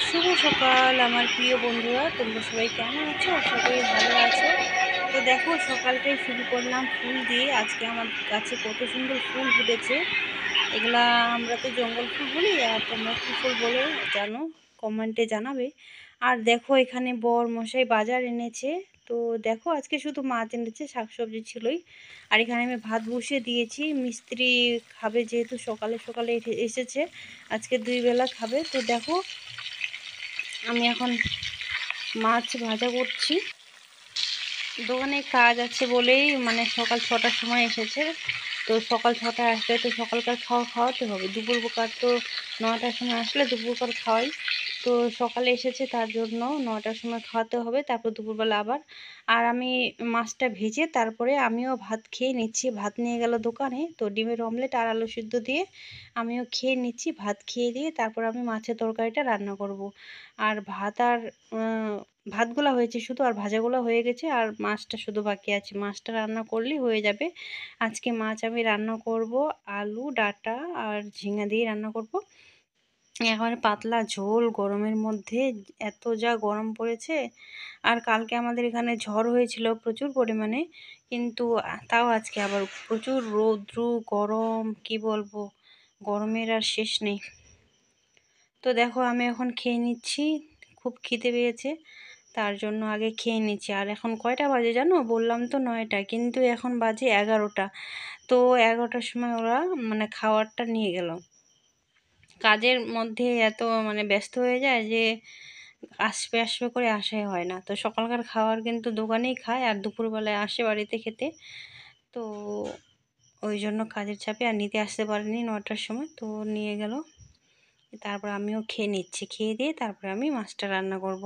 শুভ সকাল আমার প্রিয় বন্ধুরা, তোমরা সবাই কেমন আছো? আশা করি ভালো আছো। তো দেখো, সকালটাই শুরু করলাম ফুল দিয়ে। আজকে আমার গাছে কত সুন্দর ফুল ফুটেছে। এগুলা আমরা তো জঙ্গল ফুল বলি, আর তোমরা কী ফুল বলে জানো কমেন্টে জানাবে। আর দেখো, এখানে বর মশাই বাজার এনেছে। তো দেখো, আজকে শুধু মাছ এনেছে, শাকসবজি ছিলই। আর এখানে আমি ভাত বসিয়ে দিয়েছি। মিস্ত্রি খাবে, যেহেতু সকালে সকালে এসেছে, আজকে 2 বেলা খাবে। তো দেখো, আমি এখন মাছ ভাজা করছি। দোকানে কাজ আছে বলেই মানে সকাল 6টার সময় এসেছে। তো সকাল 6টায় আসলে তো সকালকার খাওয়াতে হবে। দুপুরকার তো 9টার সময় আসলে দুপুরকার খাওয়াই। তো সকালে এসেছে, তার জন্য 9টার সময় খাওয়াতে হবে, তারপর দুপুরবেলা আবার। আর আমি মাছটা ভেজে তারপরে আমিও ভাত খেয়ে নিচ্ছি। ভাত নিয়ে গেল দোকানে, তো ডিমের অমলেট আর আলু সিদ্ধ দিয়ে আমিও খেয়ে নিচ্ছি। ভাত খেয়ে দিয়ে তারপর আমি মাছের তরকারিটা রান্না করব। আর ভাত আর ভাতগুলো হয়েছে শুধু, আর ভাজাগুলো হয়ে গেছে, আর মাছটা শুধু বাকি আছে। মাছটা রান্না করলেই হয়ে যাবে। আজকে মাছ আমি রান্না করব আলু ডাঁটা আর ঝিঙা দিয়ে রান্না করব। একেবারে পাতলা ঝোল, গরমের মধ্যে এত যা গরম পড়েছে। আর কালকে আমাদের এখানে ঝড় হয়েছিল প্রচুর পরিমাণে, কিন্তু তাও আজকে আবার প্রচুর রৌদ্র গরম, কি বলবো, গরমের আর শেষ নেই। তো দেখো, আমি এখন খেয়ে নিচ্ছি। খুব খিদে পেয়েছে, তার জন্য আগে খেয়ে নিচ্ছি। আর এখন কয়টা বাজে জানো? বললাম তো 9টা, কিন্তু এখন বাজে 11টা। তো 11টার সময় ওরা মানে খাবারটা নিয়ে গেল। কাজের মধ্যে এত মানে ব্যস্ত হয়ে যায় যে আসবে আসবে করে আসাই হয় না। তো সকালকার খাবার কিন্তু দোকানেই খায়, আর দুপুরবেলায় আসে বাড়িতে খেতে। তো ওই জন্য কাজের চাপে আর নিতে আসতে পারেনি 9টার সময়। তো নিয়ে গেল, তারপর আমিও খেয়ে নিচ্ছি। খেয়ে দিয়ে তারপরে আমি মাছটা রান্না করব।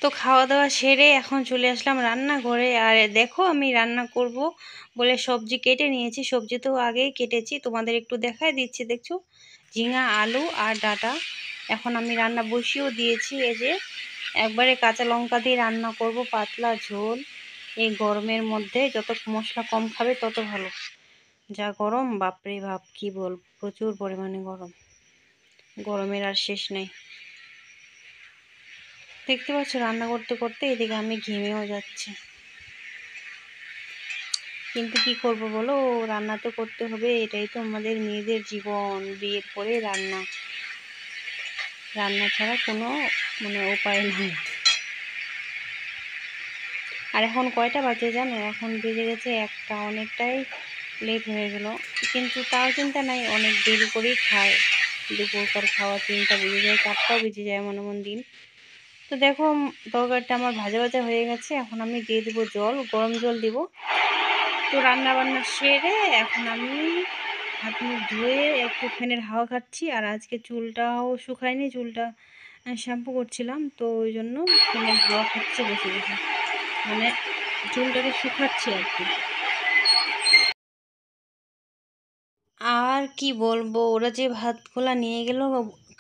তো খাওয়া দাওয়া সেরে এখন চলে আসলাম রান্নাঘরে। আর দেখো, আমি রান্না করব বলে সবজি কেটে নিয়েছি। সবজি তো আগেই কেটেছি, তোমাদের একটু দেখাই দিচ্ছি। দেখছো, ঝিঙা আলু আর ডাঁটা। এখন আমি রান্না বসিয়েও দিয়েছি। এই যে একবারে কাঁচা লঙ্কা দিয়ে রান্না করব, পাতলা ঝোল। এই গরমের মধ্যে যত মশলা কম খাবে তত ভালো। যা গরম, বাপরে বাপ, কি বলবো, প্রচুর পরিমাণে গরম। গরমের আর শেষ নেই। দেখতে পাচ্ছ, রান্না করতে করতে এদিকে আমি ঘেমেও যাচ্ছি। কিন্তু কি করব বলো, রান্না তো করতে হবে। এটাই তো আমাদের মেয়েদের জীবন। বিয়ের পরে রান্না, রান্না ছাড়া কোনো মানে উপায় নেই। আর এখন কয়টা বাজে জানো? এখন বেজে গেছে 1টা। অনেকটাই লেট হয়ে গেল, কিন্তু তাও চিন্তা নাই, অনেক দেরি করেই খায়। দুপুরকার খাওয়া 3টা বেজে যায়, 4টাও বেজে যায় এমন এমন দিন। তো দেখো, তরকারিটা আমার ভাজা ভাজা হয়ে গেছে। এখন আমি দিয়ে দেবো জল, গরম জল দিব। তো রান্না বান্না সেরে এখন আমি হাত মুখ ধুয়ে একটু ফ্যানের হাওয়া খাচ্ছি। আর আজকে চুলটাও শুকায়নি, চুলটা শ্যাম্পু করছিলাম, তো ওই জন্য ফ্যানের হাওয়া খাচ্ছে বসে বসে, মানে চুলটাকে শুকাচ্ছি আর কি। আর কি বলবো, ওরা যে ভাতগুলা নিয়ে গেল,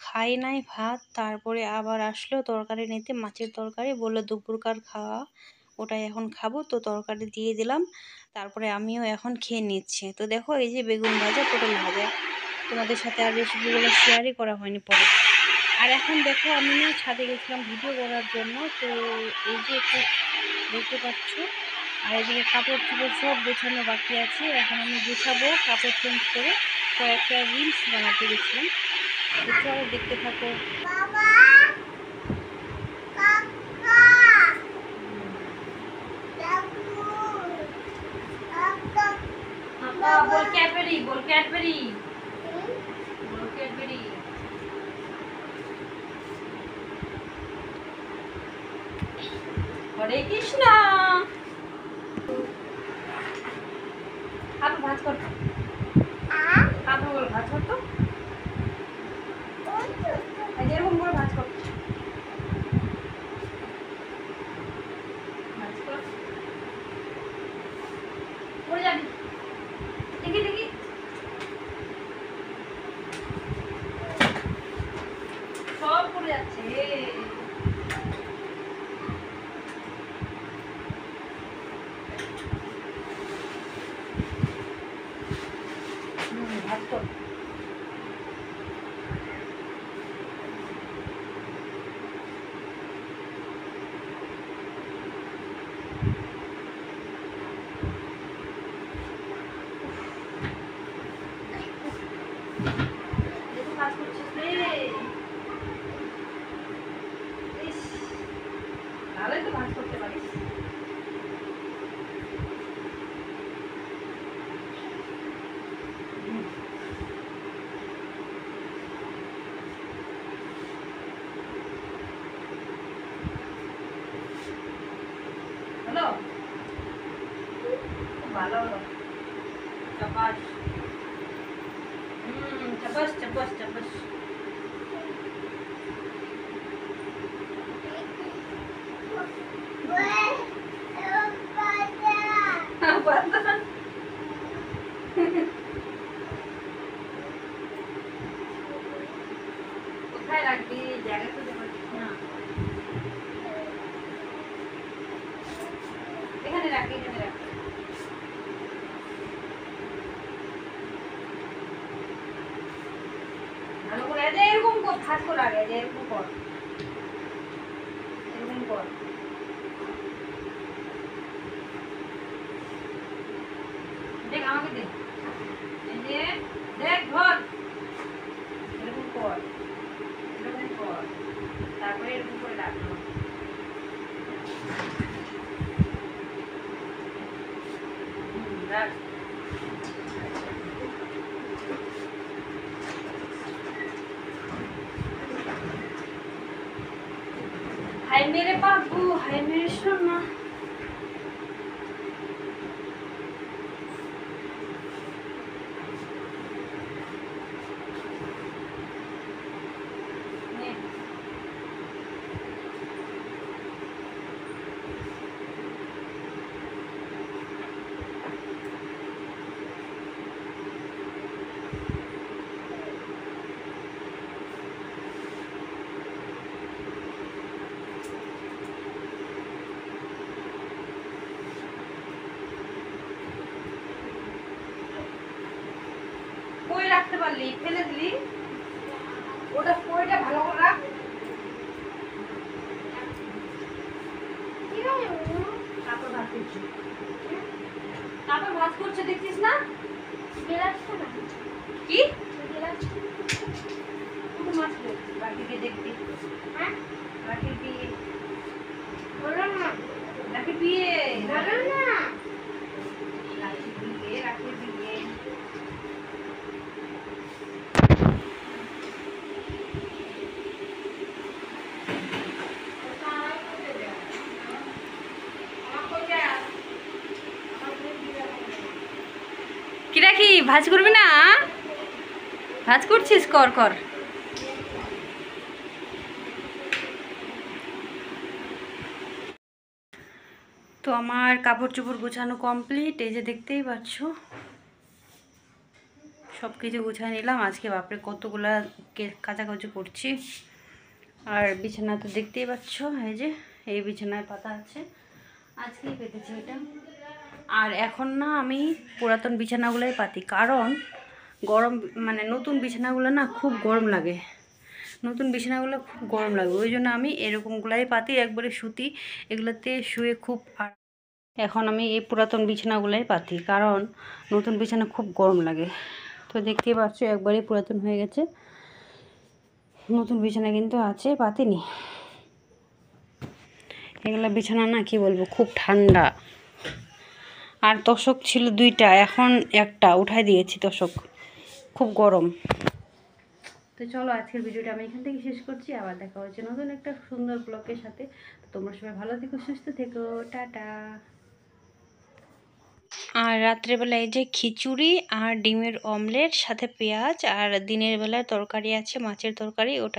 খাই নাই ভাত। তারপরে আবার আসলো তরকারি নিতে, মাছের তরকারি, বললো দুপুরকার খাওয়া, ওটাই এখন খাবো। তো তরকারি দিয়ে দিলাম, তারপরে আমিও এখন খেয়ে নিচ্ছি। তো দেখো, এই যে বেগুন ভাজা, পটল ভাজা, তোমাদের সাথে আর রেসিপিগুলো শেয়ারই করা হয়নি পরে। আর এখন দেখো, আমি না ছাদে গেছিলাম ভিডিও করার জন্য। তো এই যে একটু দেখতে পাচ্ছ, আর এদিকে কাপড় চোপড় সব গোছানো বাকি আছে। এখন আমি গুছাবো, কাপড় চেঞ্জ করে কয়েকটা রিলস বানাতে গেছিলাম। তো চলো, দেখতে থাকো। বল ক্যাডবেরি, বল ক্যাডবেরি, বল ক্যাডবেরি। হরে কৃষ্ণ। আলু ভাজ করতে ভাজ কর তো, এরকম করে ভাজ কর, ভাজ কর, পড়ে যাবি, দেখি দেখি, সব পড়ে যাচ্ছে। ভাজ কর, কাজ করছিস রে, তাহলে তো ভাজ করতে পারিস। হলো, ভালো হলো, চাপাস, চাপাস চাপাস চাপাস। কোথায় রাখবি, জায়গা তো পাচ্ছিস না, এখানে রাখ, এখানে রাখ। ভালো করে এরকম কর, ভাজ কর আগে, এরকম কর, এরকম কর। দেখ আমাকে দে, এই যে দেখ ধর, এরকম কর, এরকম কর, তারপরে এরকম করে রাখো। রাখ, हाय मेरे बाबू, हाय मेरे सोना। কই রাখতে পারলি, ফেলে দিলি, ওটা কইটা ভালো করে রাখ। তারপর ভাজ করছি, তারপর ভাজ করছে দেখছিস না, কি মাছ রাখিকে দেখবি, হ্যাঁ রাখি বিয়ে, রাখি বিয়ে, রাখি বিয়ে, রাখি বিয়ে। কি রাখি, ভাজ করবি না, ভাজ করছিস, কর কর। তো আমার কাপড় চোপড় গোছানো কমপ্লিট, এই যে দেখতেই পাচ্ছ সব কিছু গুছিয়ে নিলাম। আজকে বাপরে কতগুলা কাচাকুচি করছি। আর বিছানা তো দেখতেই পাচ্ছ, এই যে এই বিছানায় পাতা আছে, আজকেই পেতেছি এটা। আর এখন না আমি পুরাতন বিছানাগুলোই পাতি, কারণ গরম মানে নতুন বিছানাগুলো না খুব গরম লাগে, নতুন বিছানাগুলো খুব গরম লাগে, ওই জন্য আমি এরকমগুলাই পাতি, একবারে সুতি, এগুলোতে শুয়ে খুব। এখন আমি এই পুরাতন বিছানাগুলাই পাতি, কারণ নতুন বিছানা খুব গরম লাগে। তো দেখতেই পাচ্ছ একবারই পুরাতন হয়ে গেছে, নতুন বিছানা কিন্তু আছে, পাতিনি। এগুলো বিছানা না কি বলবো, খুব ঠান্ডা। আর তোষক ছিল 2টা, এখন একটা উঠাই দিয়েছি, তোষক খুব গরম। তো চলো আজকের ভিডিওটা আমি এখান থেকে শেষ করছি, আবার দেখা হচ্ছে নতুন একটা সুন্দর ব্লগের সাথে। তোমরা সবাই ভালো থেকো, সুস্থ থেকো, টাটা। আর রাত্রেবেলা এই যে খিচুড়ি আর ডিমের অমলেট সাথে পেঁয়াজ, আর দিনের বেলায় তরকারি আছে, মাছের তরকারি, ওটা